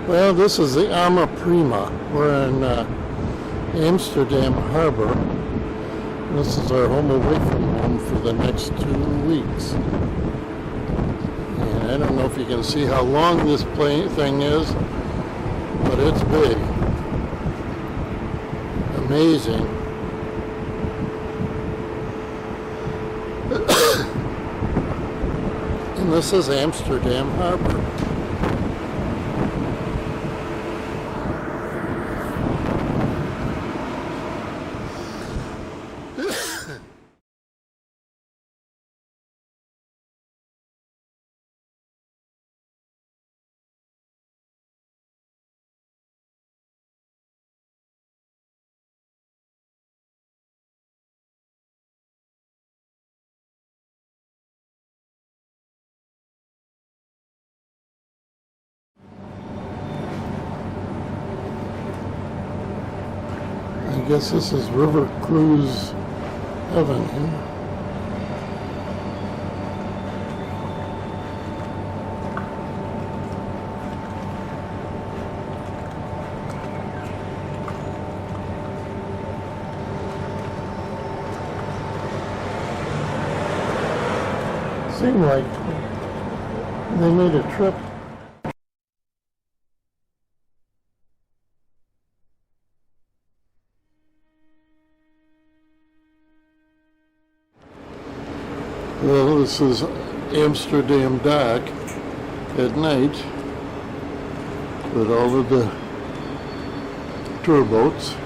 Well, this is the Ama Prima. We're in Amsterdam Harbor. This is our home away from home for the next 2 weeks. And I don't know if you can see how long this thing is, but it's big. Amazing. And this is Amsterdam Harbor. I guess this is River Cruise Heaven here. Seemed like they made a trip. Well, this is Amsterdam dock at night with all of the tour boats.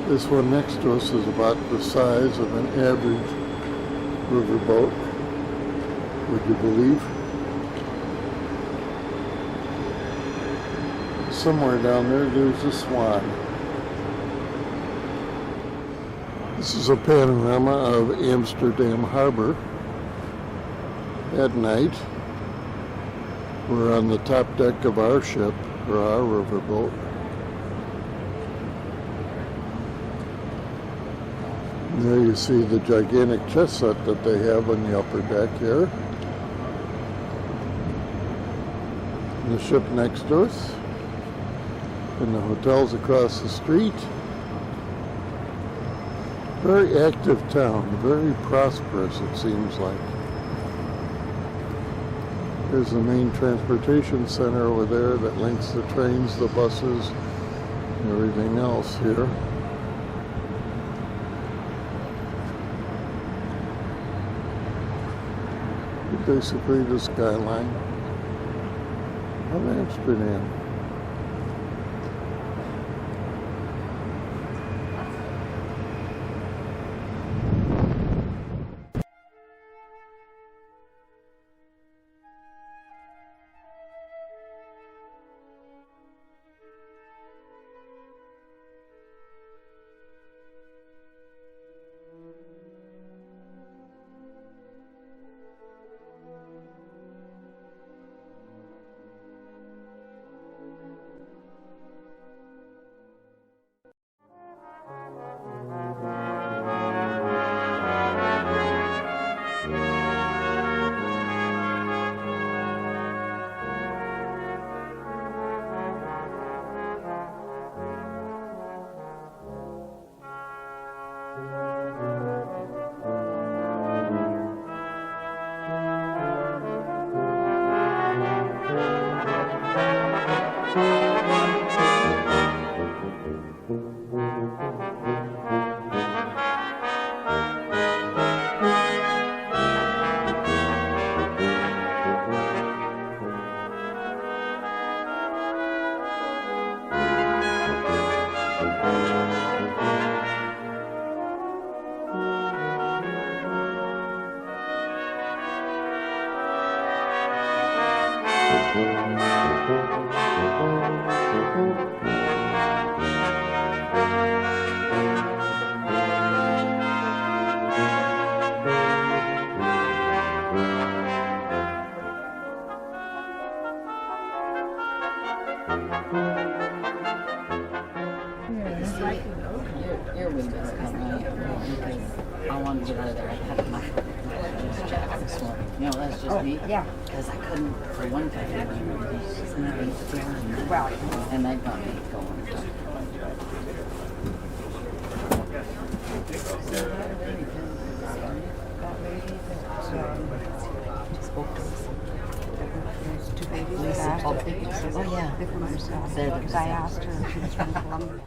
This one next to us is about the size of an average riverboat, would you believe? Somewhere down there, there's a swan. This is a panorama of Amsterdam Harbor at night. We're on the top deck of our ship, or our riverboat. There you see the gigantic chestnut that they have on the upper deck here. And the ship next to us. And the hotels across the street. Very active town, very prosperous it seems like. There's the main transportation center over there that links the trains, the buses, and everything else here. Basically the skyline of Amsterdam. get out of there. I had my jacket this morning. You know, that's just me. Yeah. Because I couldn't, for one thing, Well, and that got me going. that lady that spoke to us. There's two babies with that. Oh, yeah. They're from Amsterdam. They're the Because I asked her if she was from Cologne.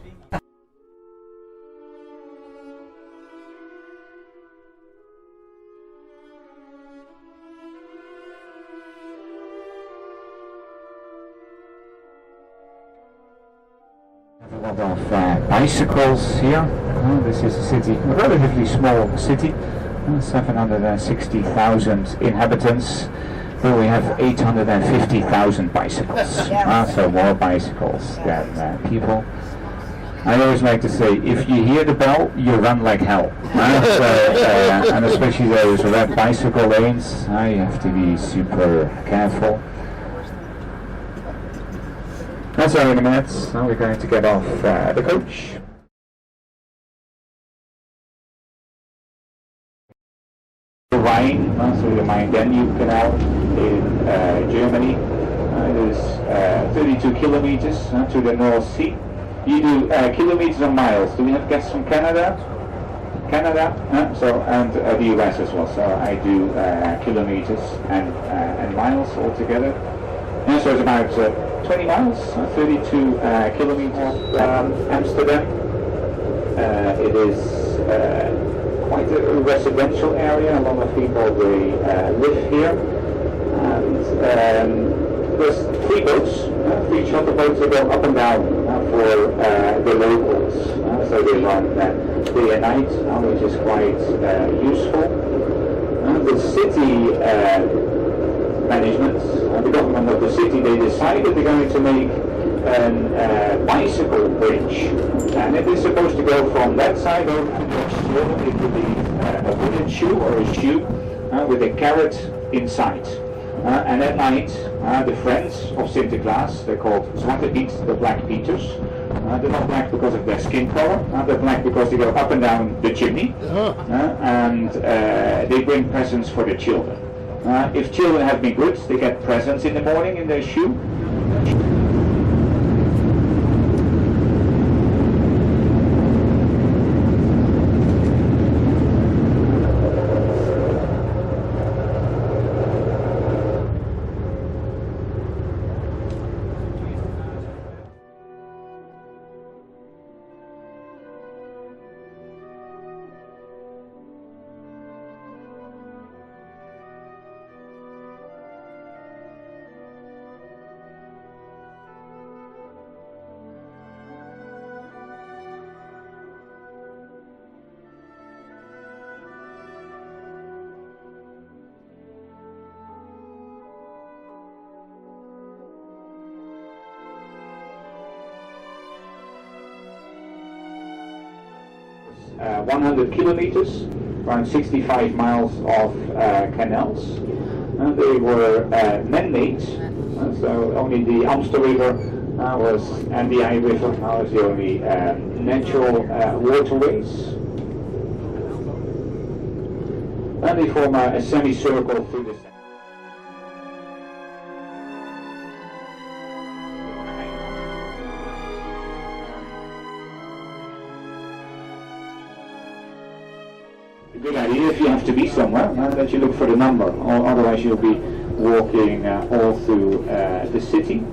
A lot of bicycles here. This is a city, a relatively small city, 760,000 inhabitants, but we have 850,000 bicycles. So more bicycles than people. I always like to say, if you hear the bell, you run like hell. And especially those red bicycle lanes, you have to be super careful. So in a minute, we're going to get off the coach. The Rhine, so the Main-Danube Canal in Germany. It is 32 kilometers to the North Sea. You do kilometers or miles. Do we have guests from Canada? Canada, and the US as well. So I do kilometers and miles altogether. And so it's about 20 miles, 32 kilometers. Amsterdam. It is quite a residential area. A lot of people they live here. And there's 3 boats, 3 charter boats that go up and down for the locals. So they run day and night, which is quite useful. The city management, the government of the city, they decided they're going to make a bicycle bridge, and it is supposed to go from that side over to the next shore. It will be a wooden shoe or a shoe with a carrot inside. And at night, the friends of Sinterklaas, they're called Zwarte Piet, the Black Peters. They're not black because of their skin color, they're black because they go up and down the chimney, and they bring presents for the children. If children have been good, they get presents in the morning in their shoe. Uh, 100 kilometers, around 65 miles of canals. They were man-made, so only the Amsterdam River and the Rhine River was the only natural waterways. And they form a semicircle through the center. A good idea if you have to be somewhere, that you look for the number, or otherwise you'll be walking all through the city.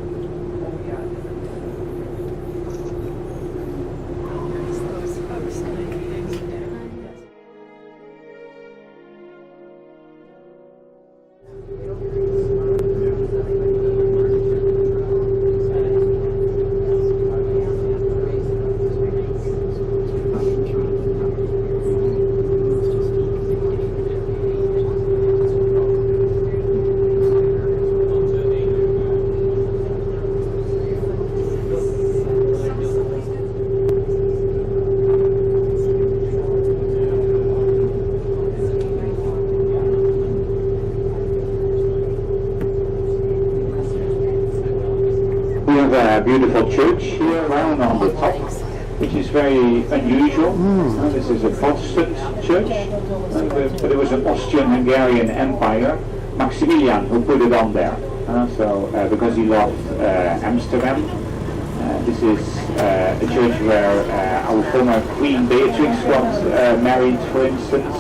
A beautiful church here around on the top. which is very unusual. This is a Protestant church, but it was an Austrian-Hungarian Empire, Maximilian, who put it on there. Because he loved Amsterdam. This is a church where our former Queen Beatrix got married, for instance.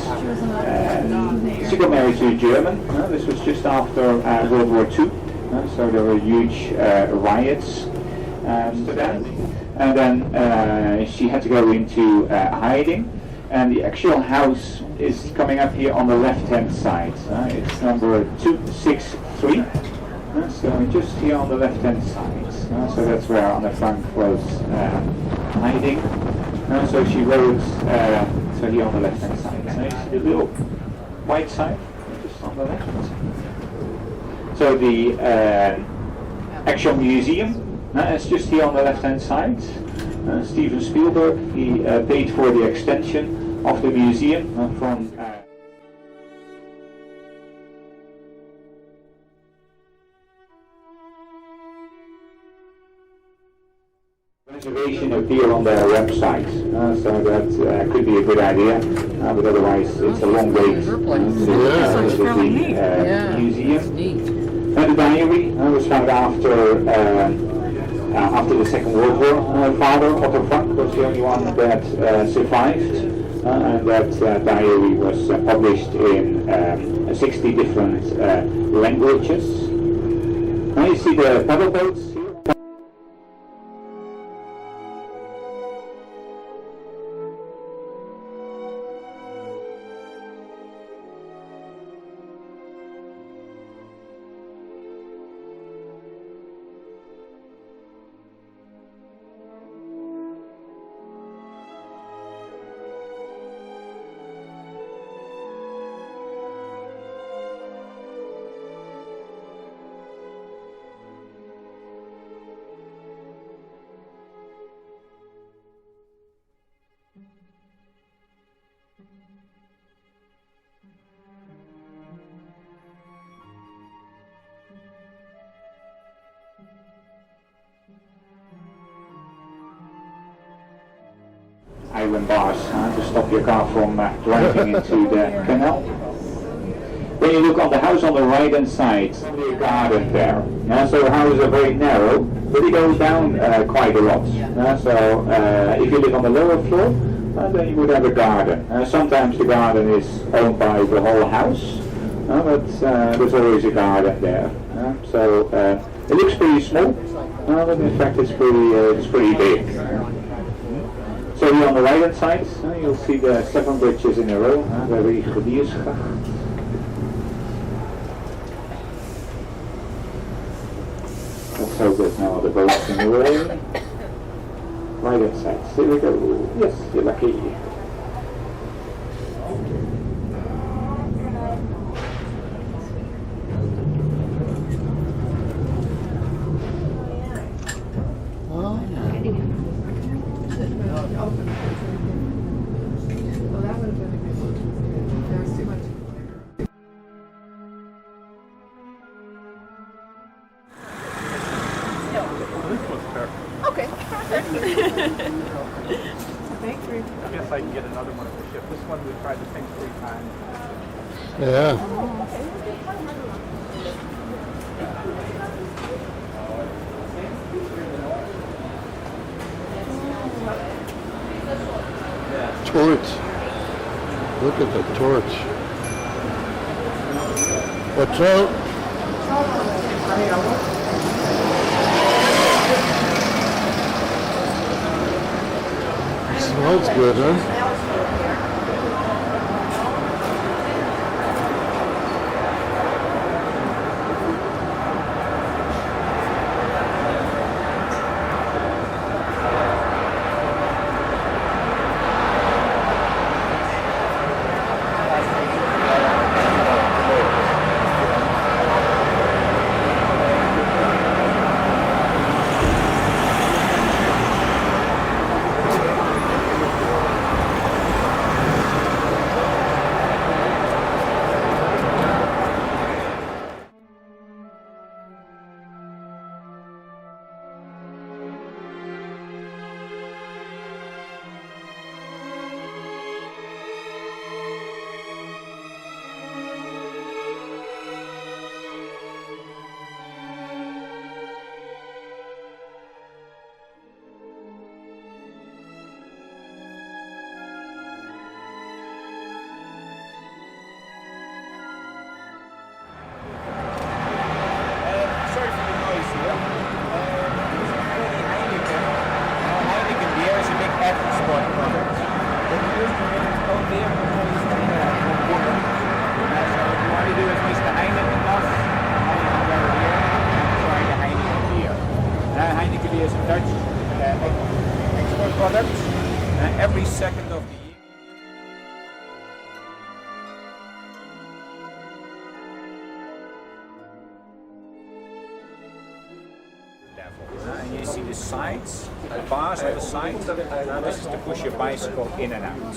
She got married to a German. This was just after World War II. So there were huge riots. And then she had to go into hiding. And the actual house is coming up here on the left-hand side. It's number 263. So just here on the left-hand side. So that's where Anne Frank was hiding. So she wrote, so here on the left-hand side. So you see the little white side, just on the left. So the actual museum is just here on the left-hand side. Steven Spielberg, he paid for the extension of the museum from reservation appear on their website, so that could be a good idea, but otherwise it's a long wait to the museum. The diary was found after the Second World War. Father Otto Frank was the only one that survived, and that diary was published in 60 different languages. Now you see the paddle boats here. Iron bars to stop your car from driving into the canal. When you look on the house on the right hand side, there's a garden there. So the houses are very narrow, but it goes down quite a lot. So if you live on the lower floor, then you would have a garden. Sometimes the garden is owned by the whole house, but there's always a garden there. So it looks pretty small, but in fact it's pretty big. So here on the right hand side, you'll see the 7 bridges in a row, very Riviersgracht. Let's hope there's no other boats in the way. Right hand side, here we go. Yes, you're lucky. Okay, perfect. Thank you. I guess I can get another one for ship. This one we tried to think 3 times. Yeah. Torch. Look at the torch. What's out? Smells good, huh? And you see the sides, the bars on the sides. Now this is to push your bicycle in and out.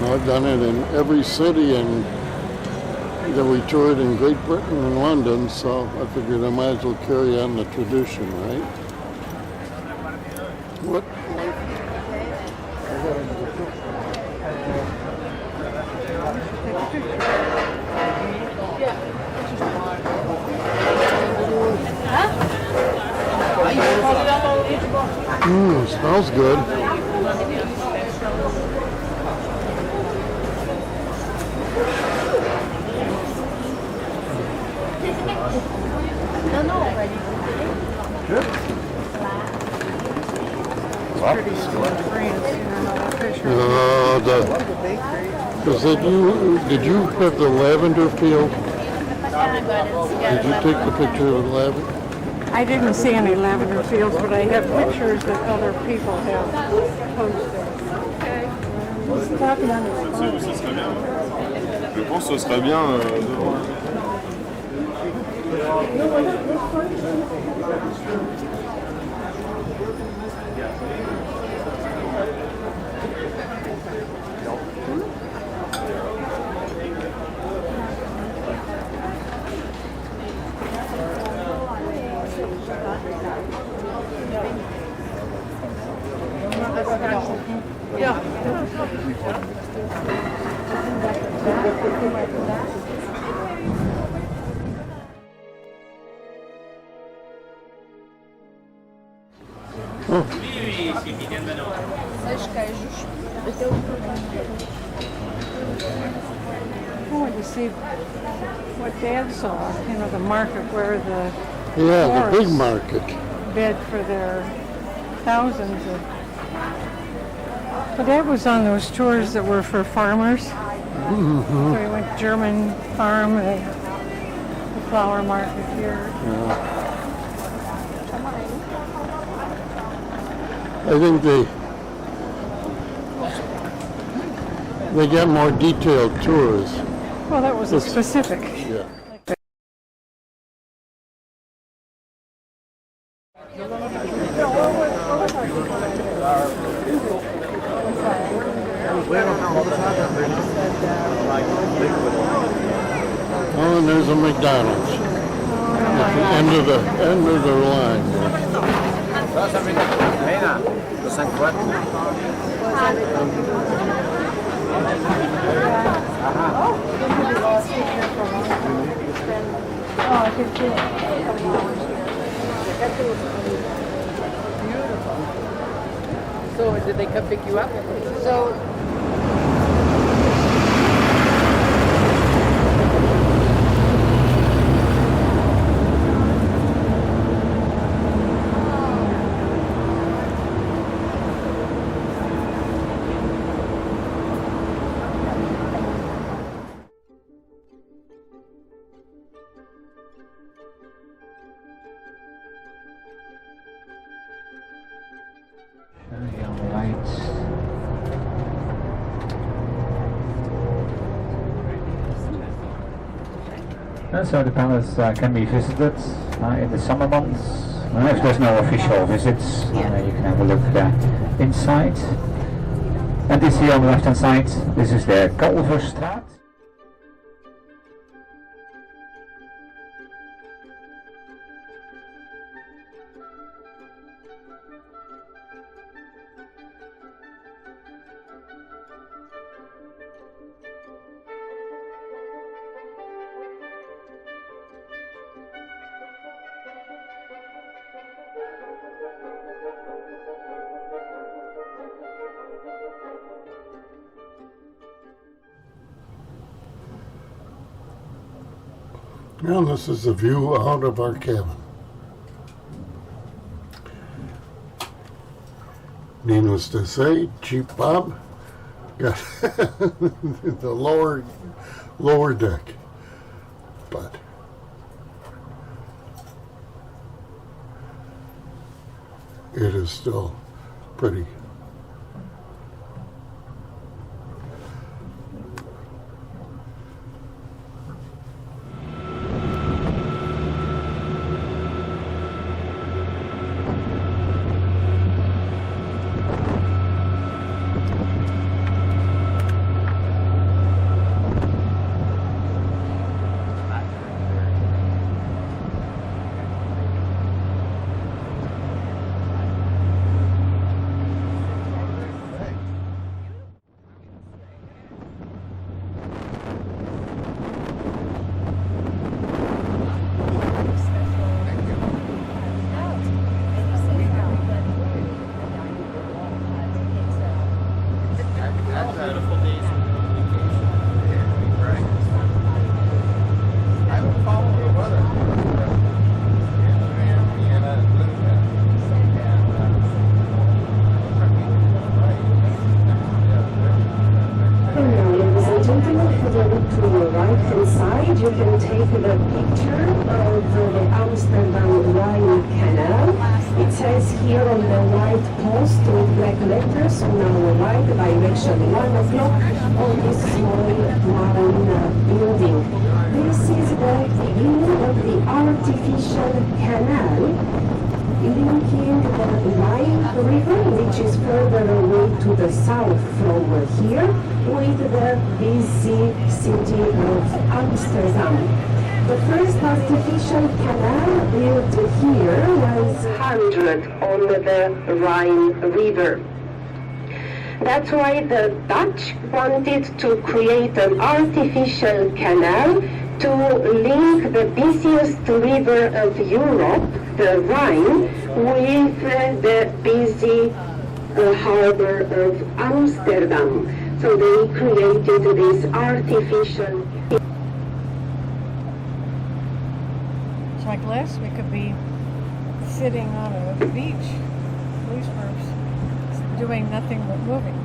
I've done it in every city and that we toured in Great Britain and London, so I figured I might as well carry on the tradition, right? What? Smells good. Did you have the lavender field? Did you take the picture of the lavender? I didn't see any lavender fields, but I have pictures that other people have posted. Ce serait bien. Je pense que ce serait bien devant. I wanted to see what Dad saw, you know, the market where the Yeah, the big florists market. bid for their thousands of. But Dad was on those tours that were for farmers. So we went to German farm, the flower market here. I think they get more detailed tours. Well, that was a specific. Yeah. Oh, and there's a McDonald's at the end of the line. Oh, I could see it. So did they come pick you up? So So the palace can be visited in the summer months. If there's no official visits, you can have a look inside. And this here on the left hand side, this is the Kalverstraat. Now this is the view out of our cabin. Needless to say, Cheap Bob got the lower deck, but it is still pretty. You can take the picture of the Amsterdam Rhine canal. It says here on the white post with black letters on our right direction 1 o'clock on this small brown building. This is the beginning of the artificial canal linking the Rhine River, which is further away to the south from here, with the busy city of Amsterdam. The first artificial canal built here was 100 on the Rhine River. That's why the Dutch wanted to create an artificial canal to link the busiest river of Europe, the Rhine, with the busy harbor of Amsterdam. So they created this artificial. It's like last we could be sitting on a beach, leaseworks, doing nothing but moving.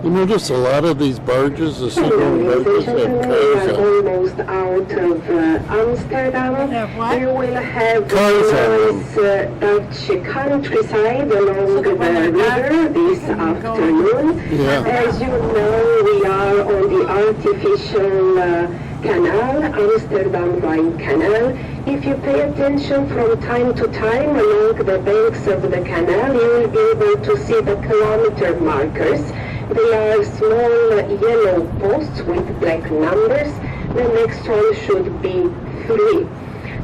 You notice a lot of these barges, the seagoing barges, have cars on. Almost out of Amsterdam. You will have Cars nice Dutch countryside along the river this afternoon. Yeah. As you know, we are on the artificial canal, Amsterdam Rhine Canal. If you pay attention from time to time along the banks of the canal, you will be able to see the kilometer markers. They are small yellow posts with black numbers. The next one should be 3.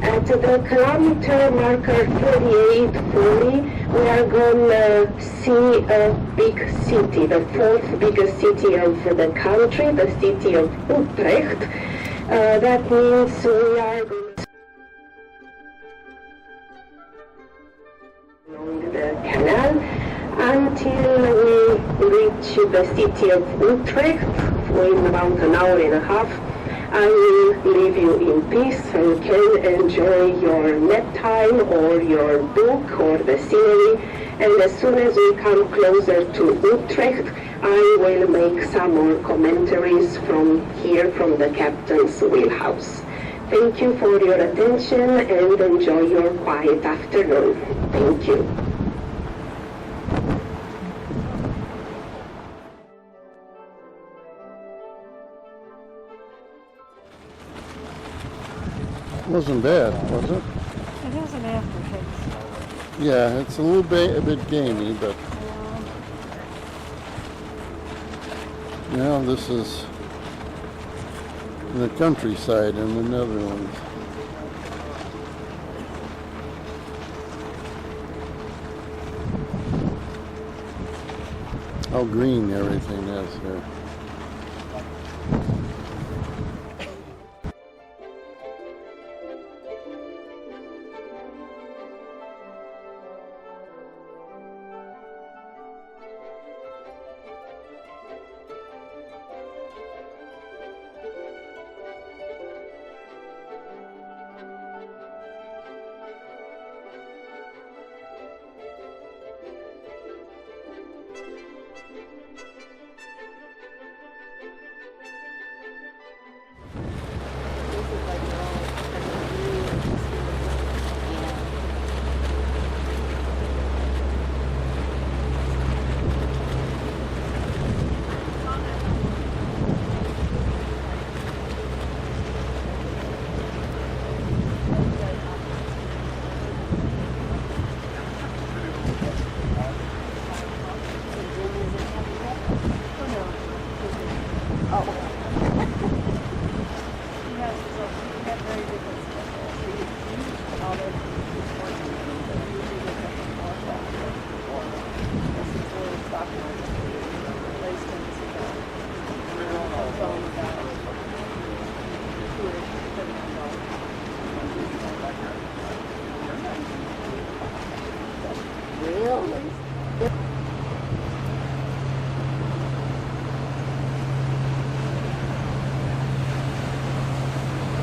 At the kilometer marker 3840, we are going to see a big city, the 4th biggest city of the country, the city of Utrecht. That means we are going to along the canal until we reach the city of Utrecht in about an hour and a half. I will leave you in peace so you can enjoy your nap time or your book or the scenery. And as soon as we come closer to Utrecht, I will make some more commentaries from here, from the captain's wheelhouse. Thank you for your attention and enjoy your quiet afternoon. Thank you. Wasn't bad, was it? It has an aftertaste. Yeah, it's a little bit, a bit gamey, but you know, this is in the countryside in the Netherlands. How green everything is here.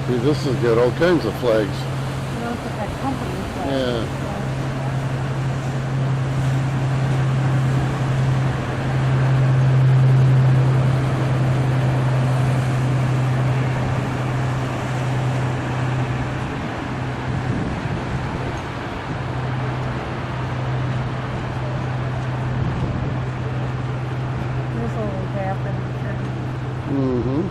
See, this has got all kinds of flags. You know, it's like a company flag. Yeah. This will happen. Mm-hmm.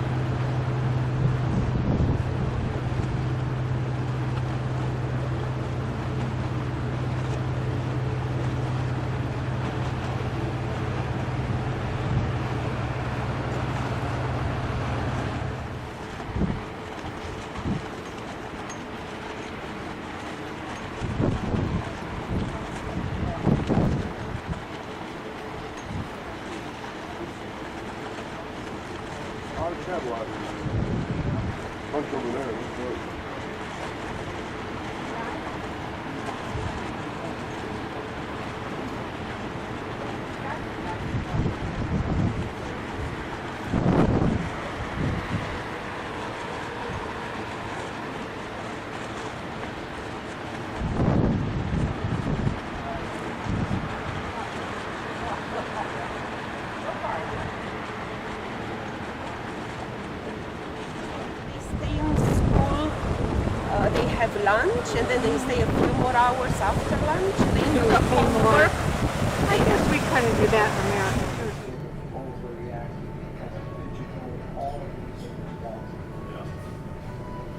Punch over there. Stay in school, they have lunch, and then they stay a few more hours after lunch. They do homework. I guess we kind of do that in America too.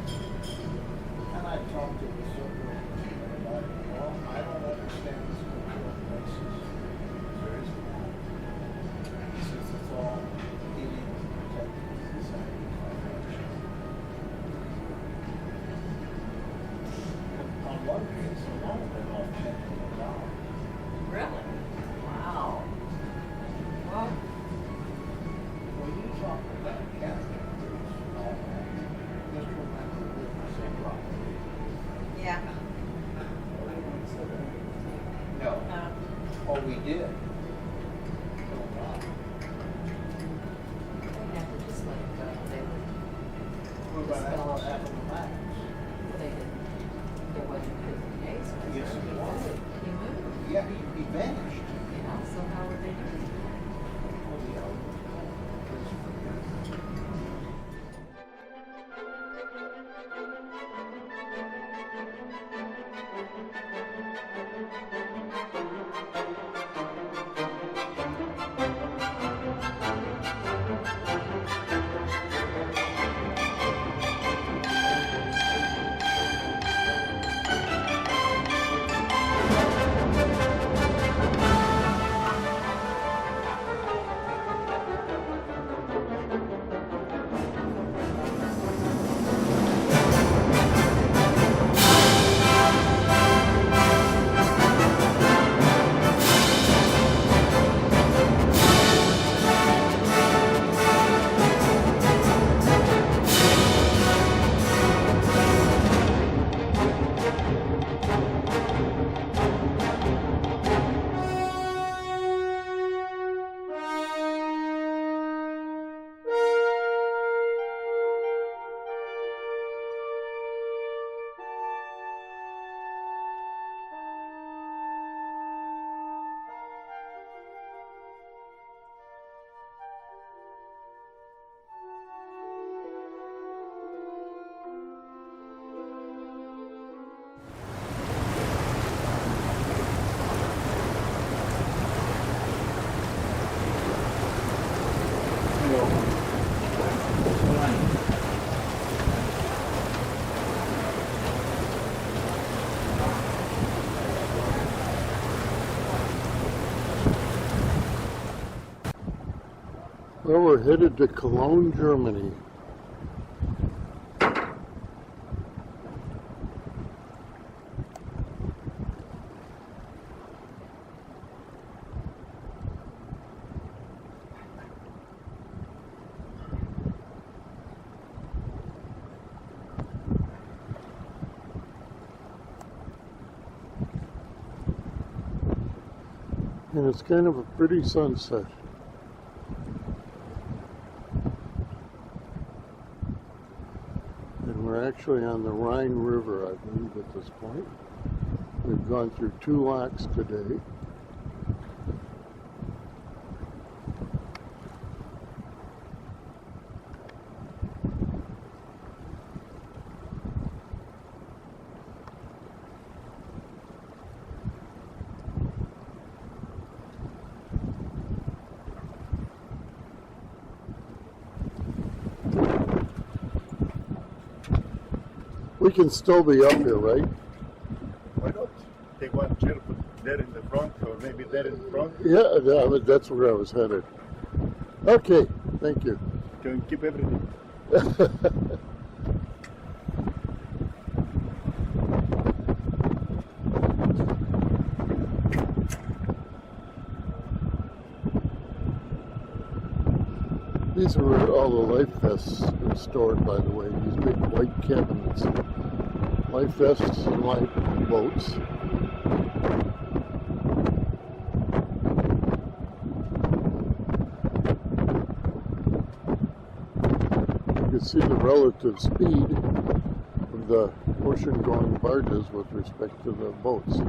And I talked to the circle about, well, I don't understand the school places. There is one. He says it's all heating and protecting society. On one case alone, they're all $10 million. Really? Wow. Well, When you talk about Catholic groups and all that, just remember we live in the same property. yeah. No. No. Oh, we did. They never just let it go. They would, What about Apple, Apple Maps? they didn't, there wasn't 50 days. was Yes, there? it was. He moved. Yeah, he vanished. Yeah, so how would they do it? Well, the other- Well, we're headed to Cologne, Germany. And it's kind of a pretty sunset. And we're actually on the Rhine River, I believe, at this point. We've gone through 2 locks today. We can still be up here, right? Why not? Take one chair, put there in the front, or maybe there in the front. Yeah, that's where I was headed. Okay, thank you. Can keep everything. These are where all the life vests are stored, by the way, these big white cabinets. Life vests and life boats. You can see the relative speed of the ocean-going barges with respect to the boats.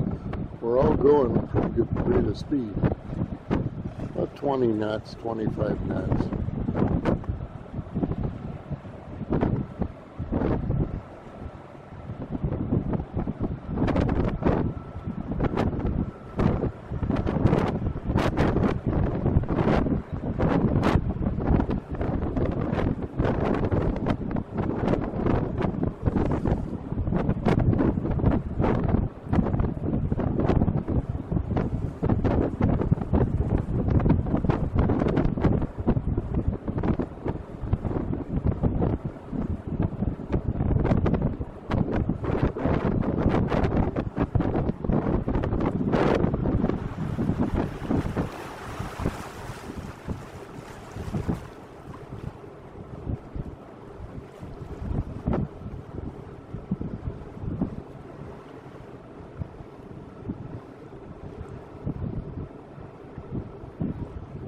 We're all going at a pretty good rate of speed. About 20 knots, 25 knots.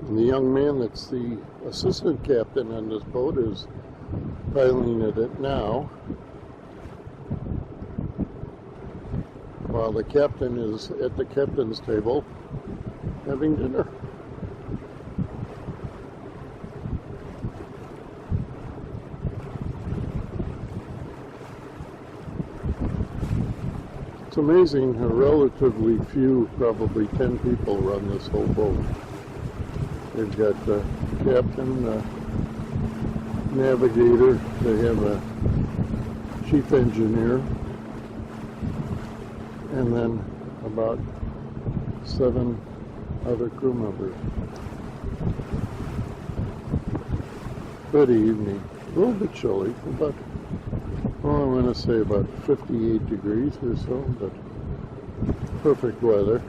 And the young man that's the assistant captain on this boat is piloting it now, while the captain is at the captain's table having dinner. It's amazing how relatively few, probably 10 people, run this whole boat. They've got the captain, the navigator, they have a chief engineer, and then about 7 other crew members. Good evening. A little bit chilly, about, well, I'm going to say about 58 degrees or so, but perfect weather.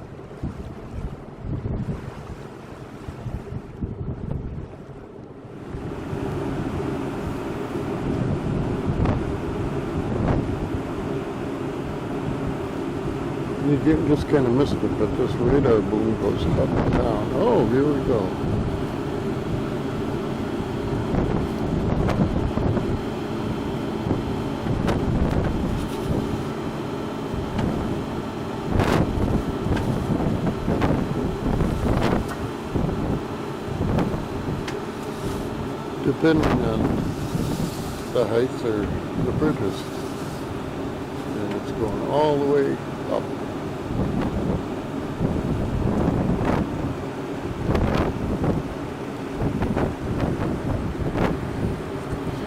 You just kind of missed it, but this radar boom goes up and down. Oh, here we go. Depending on the height or the bridges. And it's going all the way up.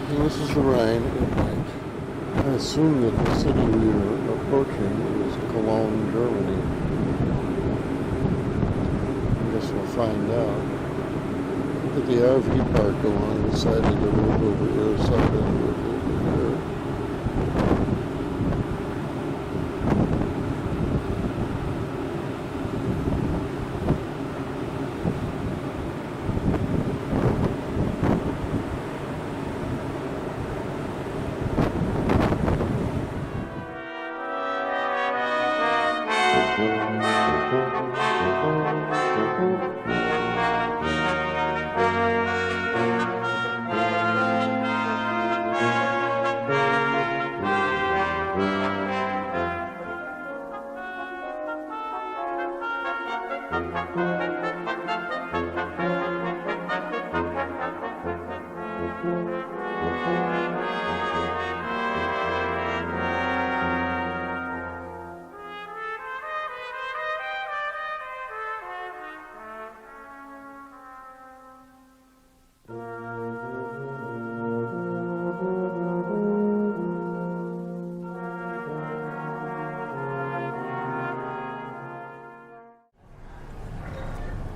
And this is the Rhine at night. I assume that the city we are approaching is Cologne, Germany. I guess we'll find out. at the RV park along the side of the road over here, side of the road over here.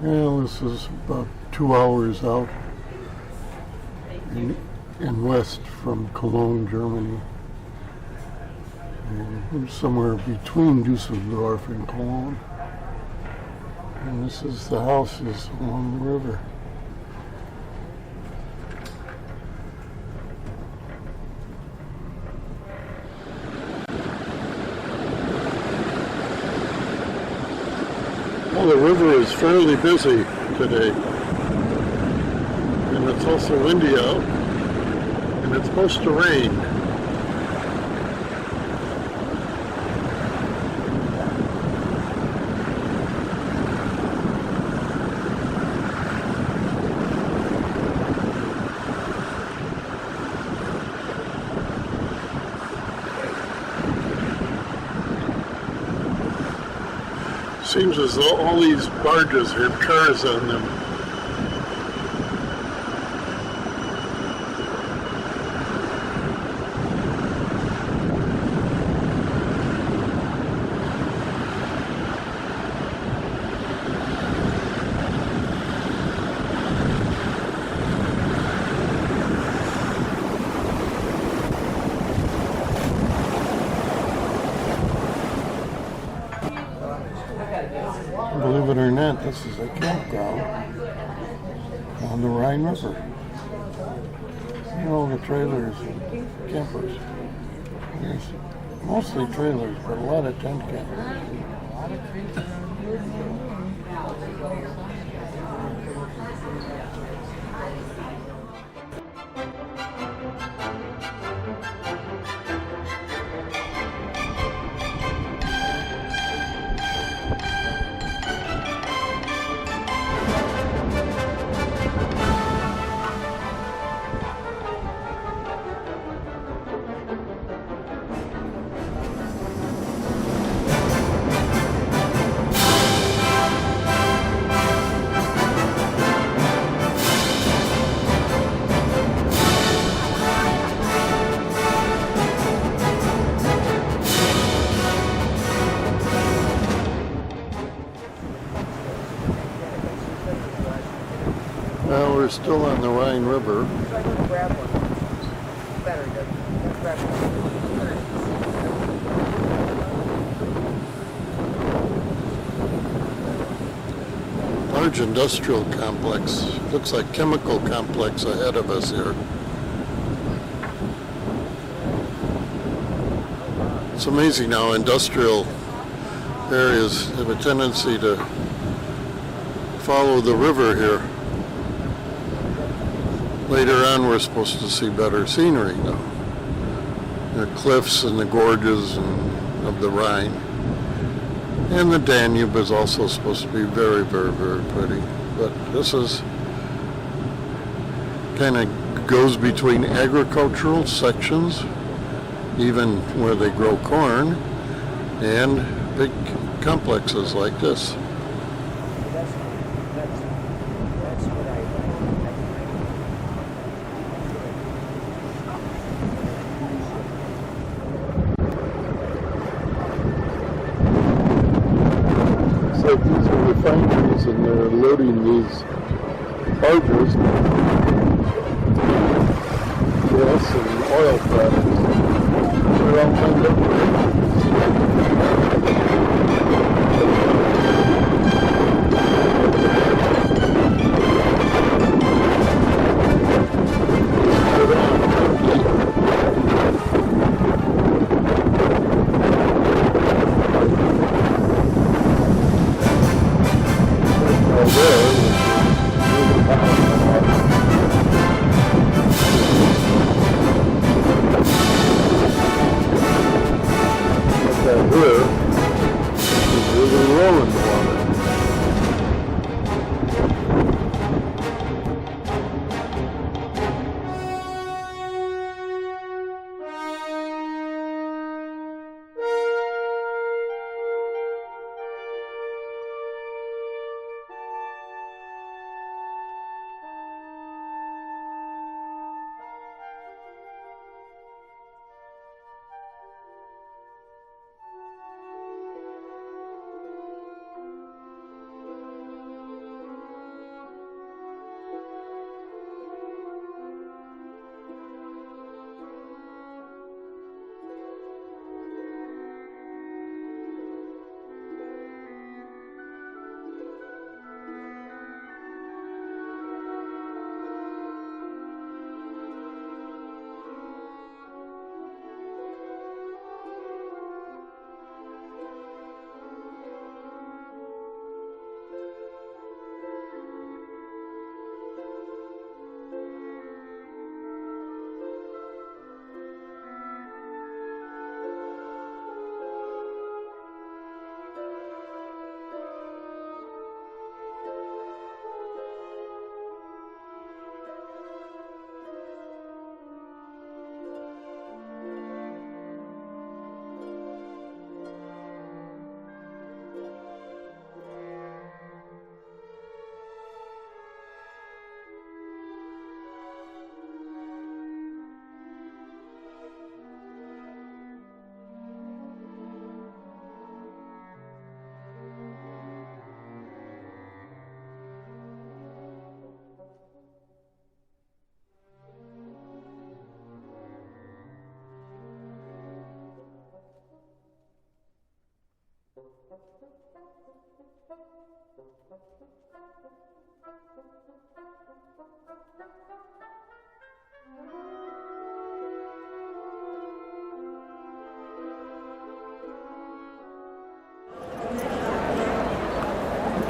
Well, this is about 2 hours out in west from Cologne, Germany. And somewhere between Dusseldorf and Cologne. And this is the houses along the river. Well, the river is fairly busy today, and it's also windy out, and it's supposed to rain. Seems as though all these barges have cars on them. Believe it or not, this is a campground on the Rhine River. You know, the trailers and campers. There's mostly trailers, but a lot of tent campers. Well, we're still on the Rhine River. Large industrial complex. Looks like chemical complex ahead of us here. It's amazing how industrial areas have a tendency to follow the river here. Later on, we're supposed to see better scenery, though. The cliffs and the gorges of the Rhine. And the Danube is also supposed to be very, very, very pretty. But this is kind of goes between agricultural sections, even where they grow corn, and big complexes like this. These are refineries, and they're loading these barges, gas and oil products. They're all lined up there.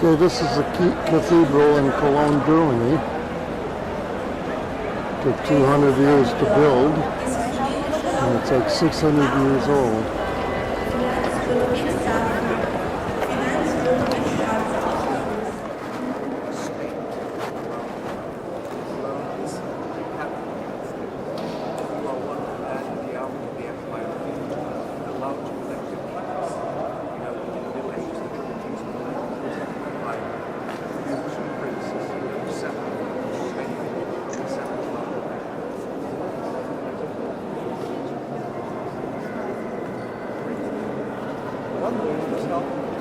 Okay, this is the cathedral in Cologne, Germany. Took 200 years to build, and it's like 600 years old. One way was helping